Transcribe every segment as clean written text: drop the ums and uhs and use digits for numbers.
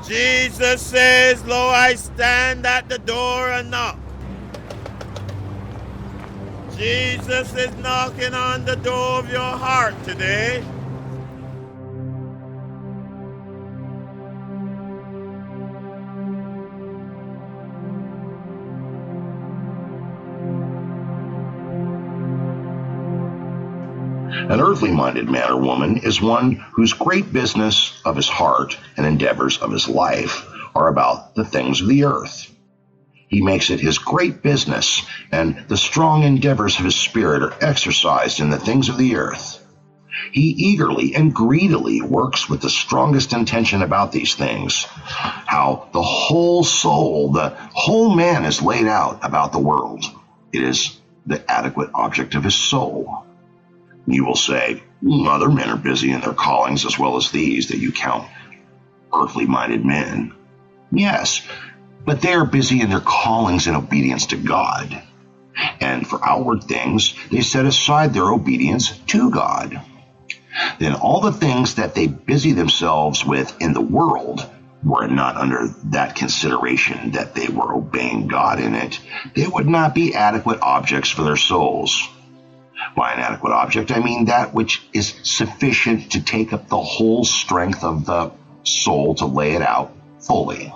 Jesus says, "Lo, I stand at the door and knock." Jesus is knocking on the door of your heart today. An earthly-minded man or woman is one whose great business of his heart and endeavors of his life are about the things of the earth. He makes it his great business, and the strong endeavors of his spirit are exercised in the things of the earth. He eagerly and greedily works with the strongest intention about these things, how the whole soul, the whole man is laid out about the world. It is the adequate object of his soul. You will say, other men are busy in their callings as well as these that you count earthly-minded men. Yes, but they are busy in their callings in obedience to God. And for outward things, they set aside their obedience to God. Then all the things that they busy themselves with in the world, were it not under that consideration that they were obeying God in it, they would not be adequate objects for their souls. By an adequate object, I mean that which is sufficient to take up the whole strength of the soul to lay it out fully.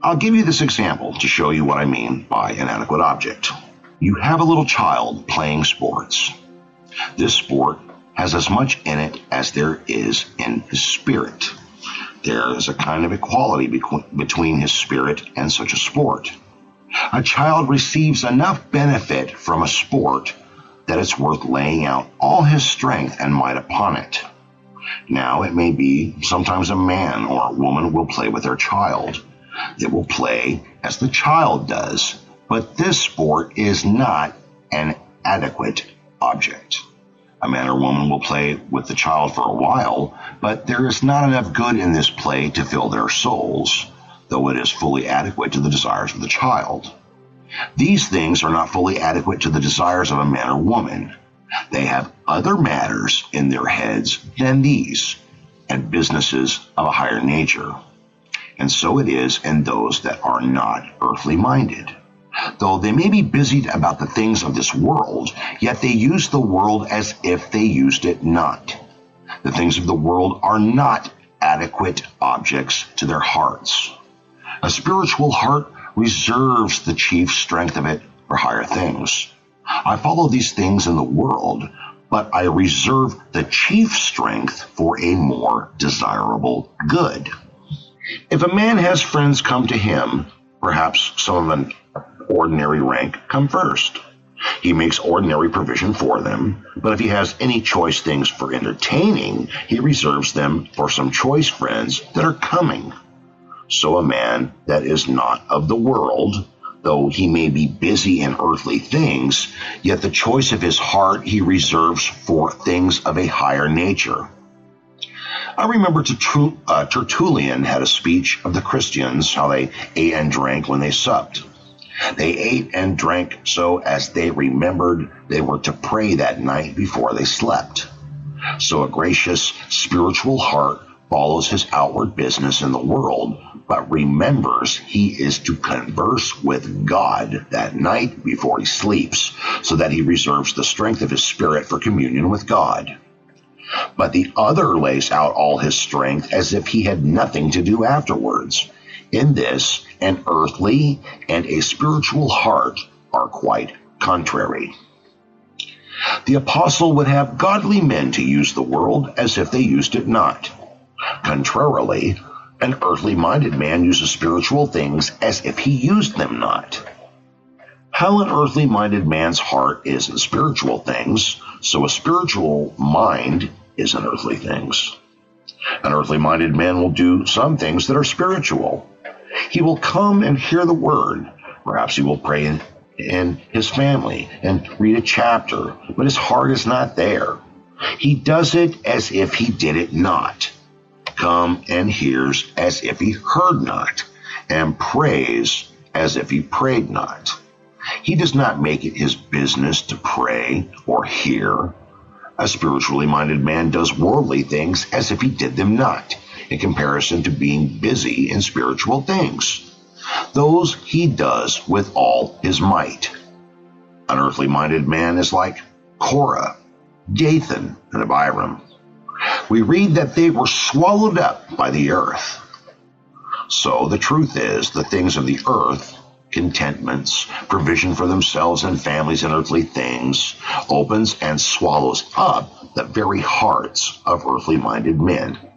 I'll give you this example to show you what I mean by an adequate object. You have a little child playing sports. This sport has as much in it as there is in his spirit. There is a kind of equality between his spirit and such a sport. A child receives enough benefit from a sport that it's worth laying out all his strength and might upon it. Now, it may be sometimes a man or a woman will play with their child. They will play as the child does, but this sport is not an adequate object. A man or woman will play with the child for a while, but there is not enough good in this play to fill their souls, though it is fully adequate to the desires of the child. These things are not fully adequate to the desires of a man or woman. They have other matters in their heads than these, and businesses of a higher nature. And so it is in those that are not earthly minded. Though they may be busied about the things of this world, yet they use the world as if they used it not. The things of the world are not adequate objects to their hearts. A spiritual heart reserves the chief strength of it for higher things. I follow these things in the world, but I reserve the chief strength for a more desirable good. If a man has friends come to him, perhaps some of an ordinary rank come first. He makes ordinary provision for them, but if he has any choice things for entertaining, he reserves them for some choice friends that are coming. So a man that is not of the world, though he may be busy in earthly things, yet the choice of his heart he reserves for things of a higher nature. I remember Tertullian had a speech of the Christians, how they ate and drank when they supped. They ate and drank so as they remembered they were to pray that night before they slept. So a gracious spiritual heart follows his outward business in the world, but remembers he is to converse with God that night before he sleeps, so that he reserves the strength of his spirit for communion with God. But the other lays out all his strength as if he had nothing to do afterwards. In this, an earthly and a spiritual heart are quite contrary. The apostle would have godly men to use the world as if they used it not. Contrarily, an earthly-minded man uses spiritual things as if he used them not. How an earthly-minded man's heart is in spiritual things, so a spiritual mind is in earthly things. An earthly-minded man will do some things that are spiritual. He will come and hear the word. Perhaps he will pray in his family and read a chapter, but his heart is not there. He does it as if he did it not. Come and hears as if he heard not, and prays as if he prayed not. He does not make it his business to pray or hear. A spiritually minded man does worldly things as if he did them not. in comparison to being busy in spiritual things. Those he does with all his might. An earthly minded man is like Korah, Dathan, and Abiram. We read that they were swallowed up by the earth. So the truth is, the things of the earth, contentments, provision for themselves and families and earthly things, opens and swallows up the very hearts of earthly minded men.